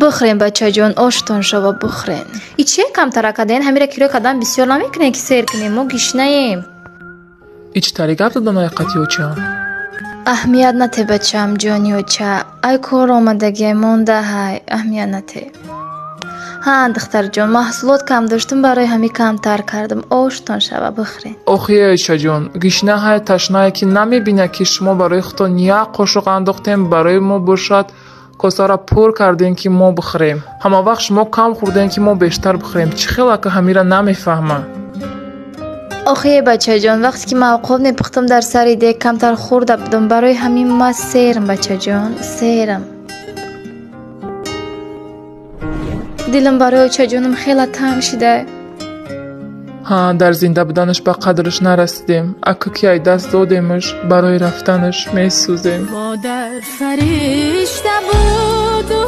بخورین بچه جان، آشتون شو بخورین. ای چه کم ترکادین؟ همیشه کیلو کدام بسیار نمیکنه که سیر کنیم. ما گشنه‌ایم. ایچ طریقه دادن قطعی چه؟ اهمیت نته بچه‌م جانی چه؟ ای کار آمدگی مونده های اهمیت نته. ها دختر جان، محصولات کم داشتم برای همی کم تر کردم. آشتون شو بخورین. آخی ایچه جان، گشنه های تشنه که نمیبینه که شما برای خودتون یک قاشق انداختیم برای ما باشد کاسه را پر کردین که ما بخوریم. همه وقت شما کم خوردین که ما بیشتر بخوریم. چه خیلی که همیشه نمیفهمه. آخه بچه جان، وقتی که موقع میپختم در سر ایده کمتر خورده بودم برای همین ما سیرم بچه جان، سیرم. دلم برای بچه جانم خیلی تنگ شده. ها در زنده بودنش به قدرش نرسیدیم. اگه که ای دست دادیمش برای رفتنش میسوزیم. مادر فرشته بود و